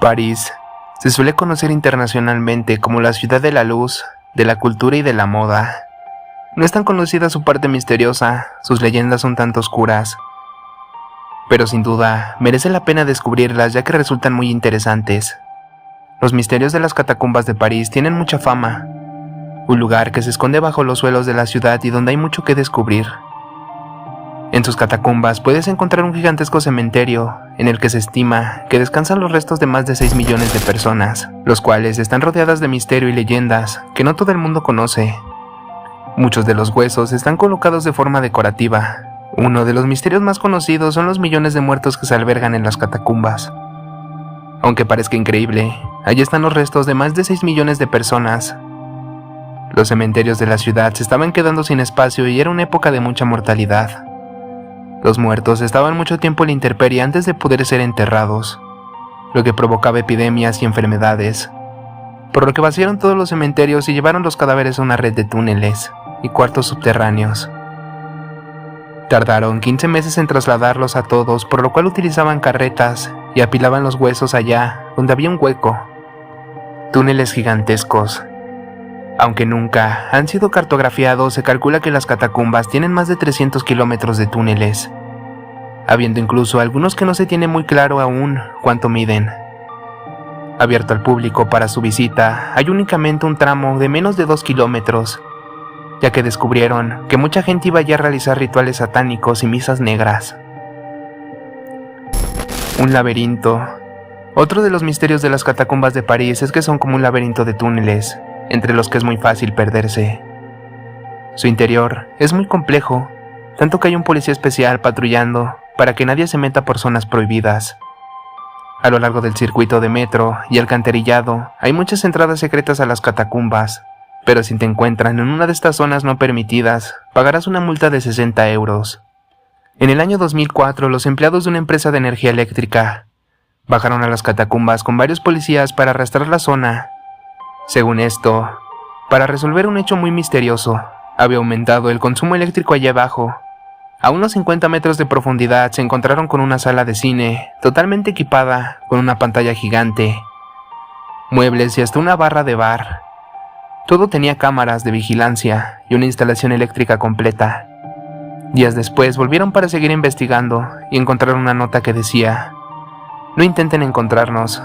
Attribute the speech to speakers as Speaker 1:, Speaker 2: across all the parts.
Speaker 1: París se suele conocer internacionalmente como la ciudad de la luz, de la cultura y de la moda. No es tan conocida su parte misteriosa, sus leyendas son tanto oscuras, pero sin duda merece la pena descubrirlas ya que resultan muy interesantes. Los misterios de las catacumbas de París tienen mucha fama, un lugar que se esconde bajo los suelos de la ciudad y donde hay mucho que descubrir. En sus catacumbas puedes encontrar un gigantesco cementerio en el que se estima que descansan los restos de más de 6 millones de personas, los cuales están rodeadas de misterio y leyendas que no todo el mundo conoce. Muchos de los huesos están colocados de forma decorativa. Uno de los misterios más conocidos son los millones de muertos que se albergan en las catacumbas. Aunque parezca increíble, allí están los restos de más de 6 millones de personas. Los cementerios de la ciudad se estaban quedando sin espacio y era una época de mucha mortalidad. Los muertos estaban mucho tiempo en la intemperie antes de poder ser enterrados, lo que provocaba epidemias y enfermedades, por lo que vaciaron todos los cementerios y llevaron los cadáveres a una red de túneles y cuartos subterráneos. Tardaron 15 meses en trasladarlos a todos, por lo cual utilizaban carretas y apilaban los huesos allá donde había un hueco. Túneles gigantescos. Aunque nunca han sido cartografiados, se calcula que las catacumbas tienen más de 300 kilómetros de túneles, habiendo incluso algunos que no se tiene muy claro aún cuánto miden. Abierto al público para su visita, hay únicamente un tramo de menos de 2 kilómetros, ya que descubrieron que mucha gente iba allí a realizar rituales satánicos y misas negras. Un laberinto. Otro de los misterios de las catacumbas de París es que son como un laberinto de túneles, entre los que es muy fácil perderse. Su interior es muy complejo, tanto que hay un policía especial patrullando para que nadie se meta por zonas prohibidas. A lo largo del circuito de metro y alcantarillado hay muchas entradas secretas a las catacumbas, pero si te encuentran en una de estas zonas no permitidas, pagarás una multa de 60 euros. En el año 2004, los empleados de una empresa de energía eléctrica bajaron a las catacumbas con varios policías para arrastrar la zona. Según esto, para resolver un hecho muy misterioso, había aumentado el consumo eléctrico allá abajo. A unos 50 metros de profundidad se encontraron con una sala de cine totalmente equipada con una pantalla gigante, muebles y hasta una barra de bar. Todo tenía cámaras de vigilancia y una instalación eléctrica completa. Días después volvieron para seguir investigando y encontraron una nota que decía: "No intenten encontrarnos,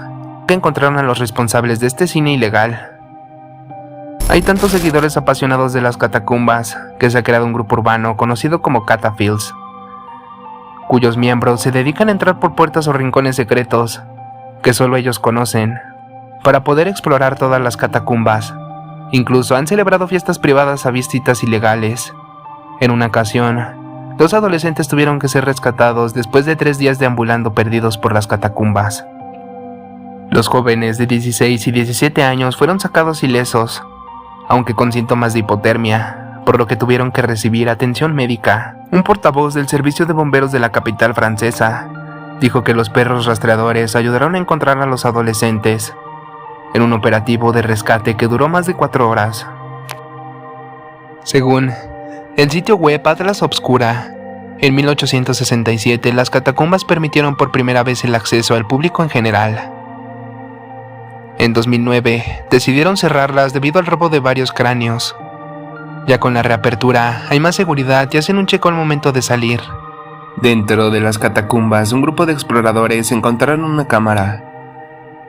Speaker 1: que encontraron a los responsables de este cine ilegal". Hay tantos seguidores apasionados de las catacumbas que se ha creado un grupo urbano conocido como Catafields, cuyos miembros se dedican a entrar por puertas o rincones secretos que solo ellos conocen, para poder explorar todas las catacumbas. Incluso han celebrado fiestas privadas a visitas ilegales. En una ocasión, 2 adolescentes tuvieron que ser rescatados después de 3 días deambulando perdidos por las catacumbas. Los jóvenes de 16 y 17 años fueron sacados ilesos, aunque con síntomas de hipotermia, por lo que tuvieron que recibir atención médica. Un portavoz del servicio de bomberos de la capital francesa dijo que los perros rastreadores ayudaron a encontrar a los adolescentes en un operativo de rescate que duró más de 4 horas. Según el sitio web Atlas Obscura, en 1867 las catacumbas permitieron por primera vez el acceso al público en general. En 2009 decidieron cerrarlas debido al robo de varios cráneos. Ya con la reapertura hay más seguridad y hacen un checo al momento de salir. Dentro de las catacumbas, un grupo de exploradores encontraron una cámara,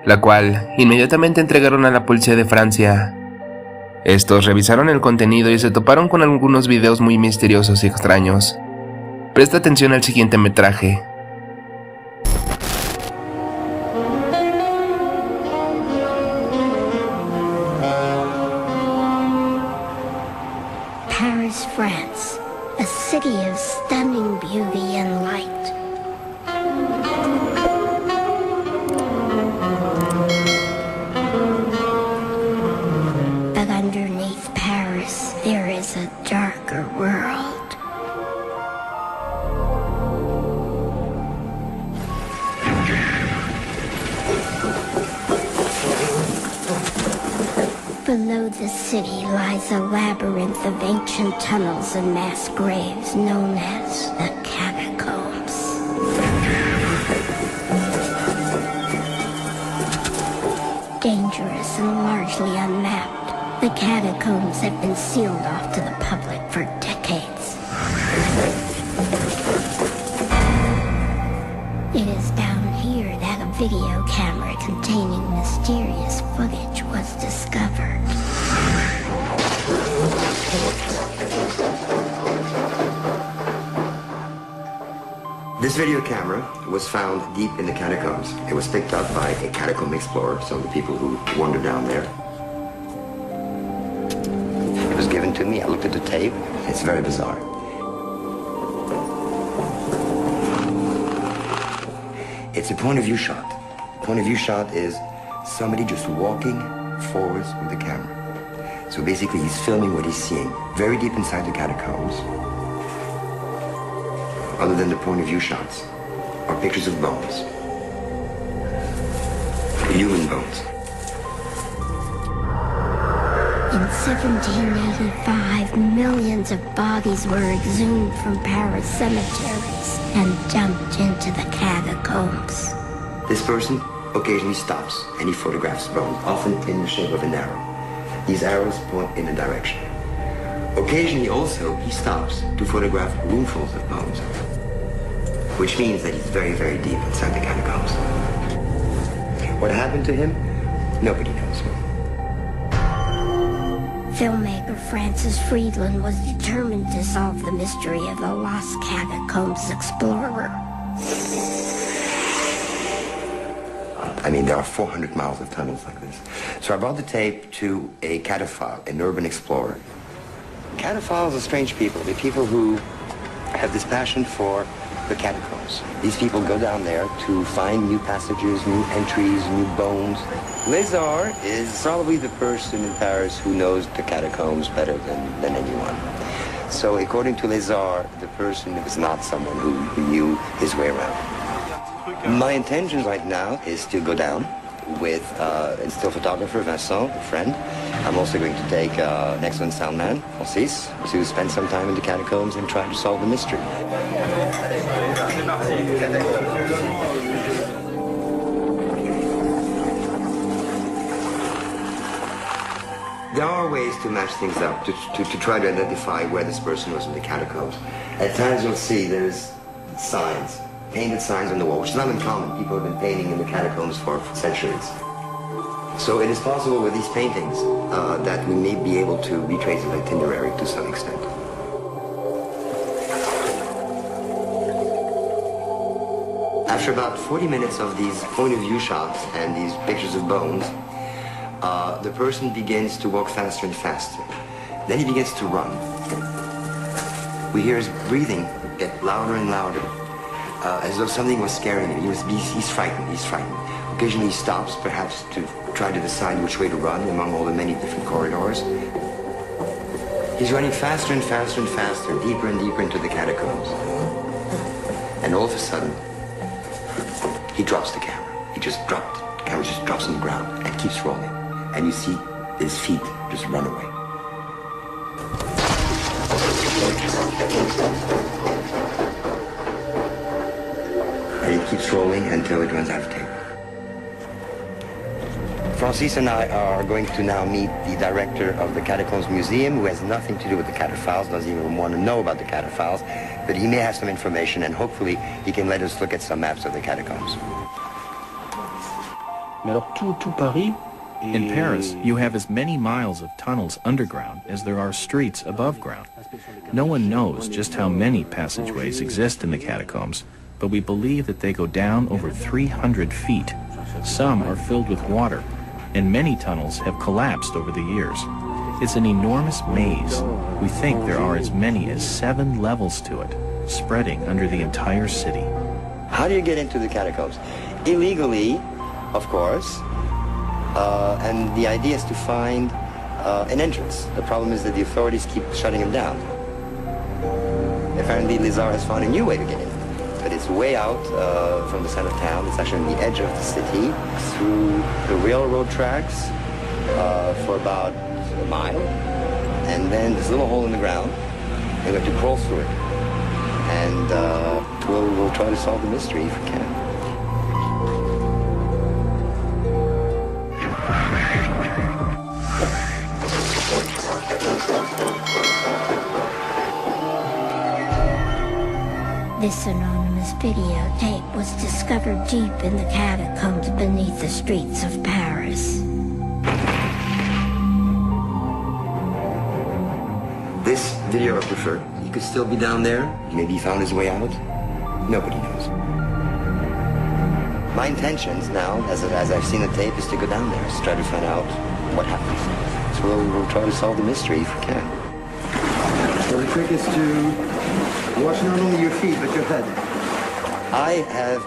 Speaker 1: la cual inmediatamente entregaron a la policía de Francia. Estos revisaron el contenido y se toparon con algunos videos muy misteriosos y extraños. Presta atención al siguiente metraje.
Speaker 2: Paris, France, a city of stunning beauty and light. But underneath Paris, there is a darker world. Below the city lies a labyrinth of ancient tunnels and mass graves known as the Catacombs. largely unmapped. The catacombs have been sealed off to the public for decades. It is down here that a video camera containing mysterious footage was discovered.
Speaker 3: This video camera was found deep in the catacombs. It was picked up by a catacomb explorer, some of the people who wandered down there. It was given to me. I looked at the tape. It's very bizarre. It's a point of view shot. Point of view shot is somebody just walking forwards with the camera. So basically he's filming what he's seeing very deep inside the catacombs. Other than the point of view shots are pictures of bones. Human bones.
Speaker 2: In 1785, millions of bodies were exhumed from Paris cemeteries and dumped into the catacombs.
Speaker 3: This person occasionally stops and he photographs bones, often in the shape of an arrow. These arrows point in a direction. Occasionally also he stops to photograph roomfuls of bones, which means that he's very, very deep inside the catacombs. What happened to him? Nobody knows.
Speaker 2: Filmmaker Francis Friedland was determined to solve the mystery of the lost catacombs explorer.
Speaker 3: I mean, there are 400 miles of tunnels like this. So I brought the tape to a cataphile, an urban explorer. Cataphiles are strange people. They're people who have this passion for the catacombs. These people go down there to find new passages, new entries, new bones. Lézard is probably the person in Paris who knows the catacombs better than anyone. So according to Lézard, the person is not someone who knew his way around. My intention right now is to go down with a still photographer, Vincent, a friend. I'm also going to take an excellent sound man, Francis, to spend some time in the catacombs and try to solve the mystery. There are ways to match things up, to try to identify where this person was in the catacombs. At times you'll see there's signs, painted signs on the wall, which is not uncommon. People have been painting in the catacombs for centuries. So it is possible with these paintings that we may be able to retrace an itinerary to some extent. After about 40 minutes of these point of view shots and these pictures of bones, the person begins to walk faster and faster. Then he begins to run. We hear his breathing get louder and louder, as though something was scaring him. He's frightened, he's frightened. Occasionally he stops, perhaps to try to decide which way to run among all the many different corridors. He's running faster and faster and faster, deeper and deeper into the catacombs. And all of a sudden, he drops the camera. He just dropped it. The camera just drops on the ground and keeps rolling. And you see his feet just run away. And it keeps rolling until it runs out of tape. Francis and I are going to now meet the director of the Catacombs Museum, who has nothing to do with the cataphiles, doesn't even want to know about the cataphiles, but he may have some information, and hopefully he can let us look at some maps of the catacombs.
Speaker 4: In Paris, you have as many miles of tunnels underground as there are streets above ground. No one knows just how many passageways exist in the catacombs, but we believe that they go down over 300 feet. Some are filled with water, and many tunnels have collapsed over the years. It's an enormous maze. We think there are as many as 7 levels to it, spreading under the entire city.
Speaker 3: How do you get into the catacombs? Illegally, of course. And the idea is to find an entrance. The problem is that the authorities keep shutting them down. Apparently, Lézard has found a new way to get in. But it's way out from the center of town. It's actually on the edge of the city, through the railroad tracks for about a mile. And then this little hole in the ground, and we have to crawl through it. And we'll try to solve the mystery if we can.
Speaker 2: This anonymous videotape was discovered deep in the catacombs beneath the streets of Paris.
Speaker 3: This videographer, he could still be down there. Maybe he found his way out. Nobody knows. My intentions now, as I've seen the tape, is to go down there, to try to find out what happens. So we'll try to solve the mystery if we can. So the trick is to watch not only your feet, but your head. I have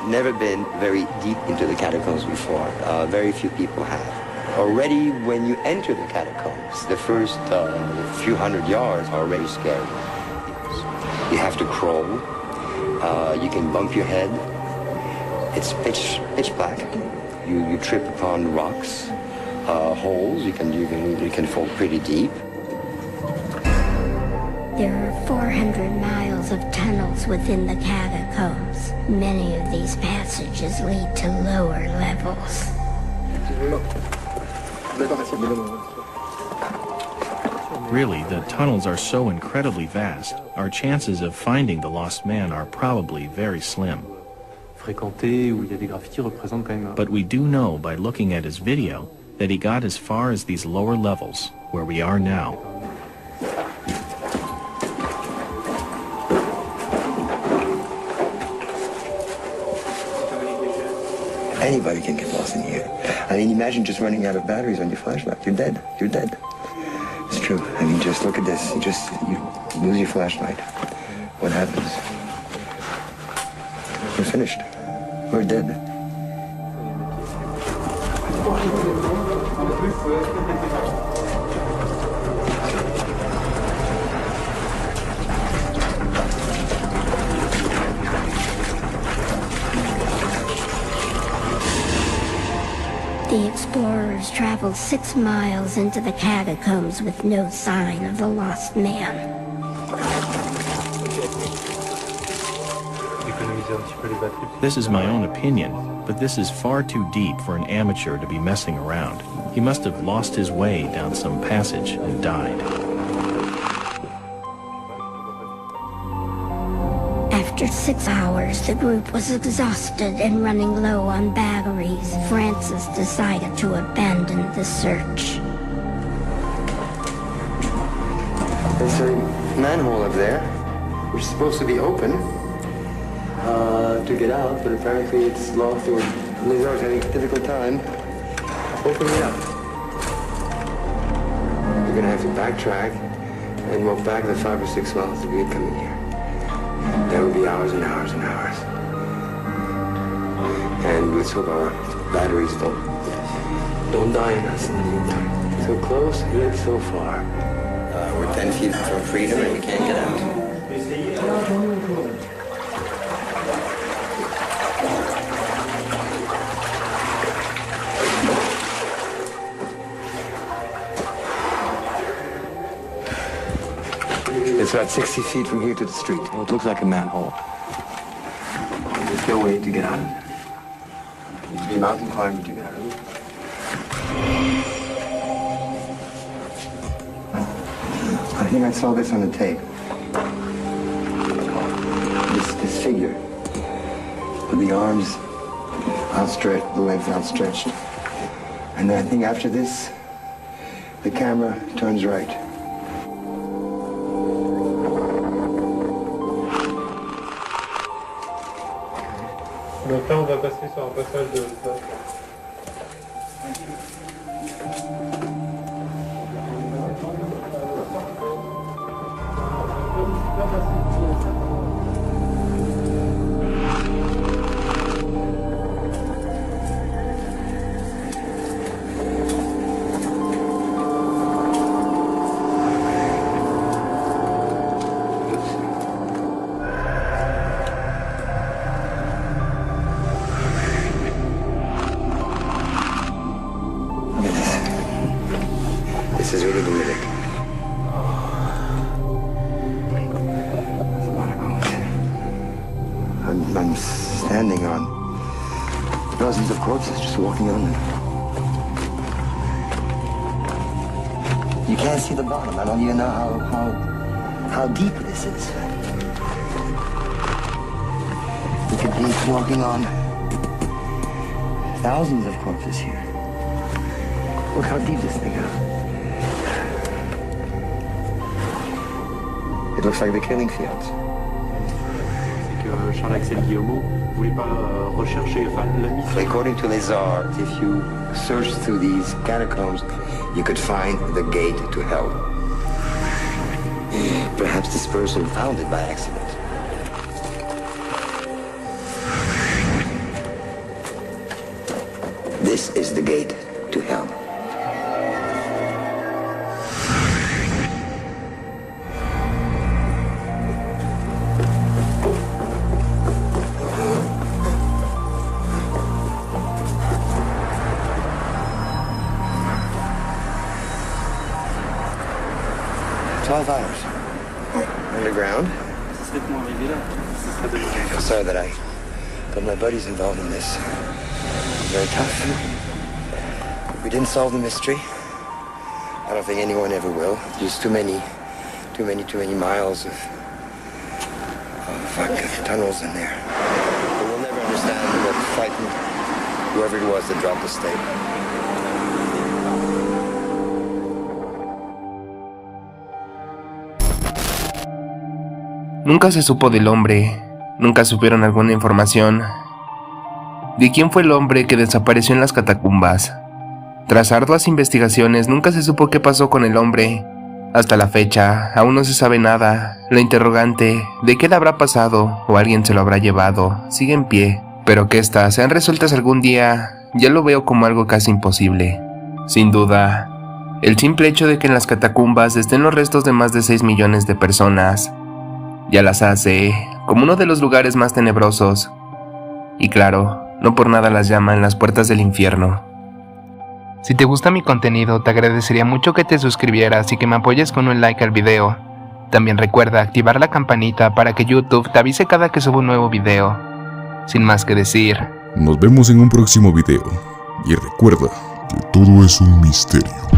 Speaker 3: never been very deep into the catacombs before. Very few people have. Already when you enter the catacombs, the first few hundred yards are already scary. You have to crawl. You can bump your head. It's pitch black. You trip upon rocks, holes. You can fall pretty deep.
Speaker 2: There are 400 miles of tunnels within the catacombs. Many of these passages lead to lower levels.
Speaker 4: Really, the tunnels are so incredibly vast, our chances of finding the lost man are probably very slim. But we do know by looking at his video that he got as far as these lower levels, where we are now.
Speaker 3: Anybody can get lost in here. I mean, imagine just running out of batteries on your flashlight. You're dead. You're dead. It's true. I mean, just look at this. You lose your flashlight. What happens? We're finished. We're dead.
Speaker 2: The explorers traveled 6 miles into the catacombs with no sign of the lost man.
Speaker 4: This is my own opinion, but this is far too deep for an amateur to be messing around. He must have lost his way down some passage and died.
Speaker 2: After 6 hours, the group was exhausted and running low on batteries. Francis decided to abandon the search.
Speaker 3: There's a manhole up there, which is supposed to be open to get out, but apparently it's locked, or Lizard's having a difficult time opening it up. We're gonna have to backtrack and walk back the 5 or 6 miles that we had coming here. That would be hours and hours and hours. And let's hope our batteries don't die on us in the meantime. So close, yet so far. We're 10 feet from freedom and we can't get out. It's about 60 feet from here to the street. Well, it looks like a manhole. There's no way to get out of there. It needs to be a mountain climber to get out of it. I think I saw this on the tape. This figure with the arms outstretched, the legs outstretched. And then I think after this, the camera turns right.
Speaker 5: Donc là, on va passer sur un passage de...
Speaker 3: This is really dramatic. I'm standing on dozens of corpses, just walking on them. You can't see the bottom. I don't even know how deep this is. You could be walking on thousands of corpses here. Look how deep this thing is. It looks like the killing fields. According to les arts, if you search through these catacombs, you could find the gate to hell. Perhaps this person found it by accident. This is the gate to hell. $12 underground. I'm sorry that I got my buddies involved in this. It's very tough. We didn't solve the mystery. I don't think anyone ever will. There's too many miles of tunnels in there. But we'll never understand what frightened whoever it was that dropped the stake.
Speaker 1: Nunca se supo del hombre, nunca supieron alguna información de quién fue el hombre que desapareció en las catacumbas. Tras arduas investigaciones, nunca se supo qué pasó con el hombre. Hasta la fecha, aún no se sabe nada. La interrogante de qué le habrá pasado o alguien se lo habrá llevado sigue en pie, pero que éstas sean resueltas algún día, ya lo veo como algo casi imposible. Sin duda, el simple hecho de que en las catacumbas estén los restos de más de 6 millones de personas ya las hace como uno de los lugares más tenebrosos. Y claro, no por nada las llaman las puertas del infierno. Si te gusta mi contenido, te agradecería mucho que te suscribieras y que me apoyes con un like al video. También recuerda activar la campanita para que YouTube te avise cada que subo un nuevo video. Sin más que decir,
Speaker 6: nos vemos en un próximo video. Y recuerda que todo es un misterio.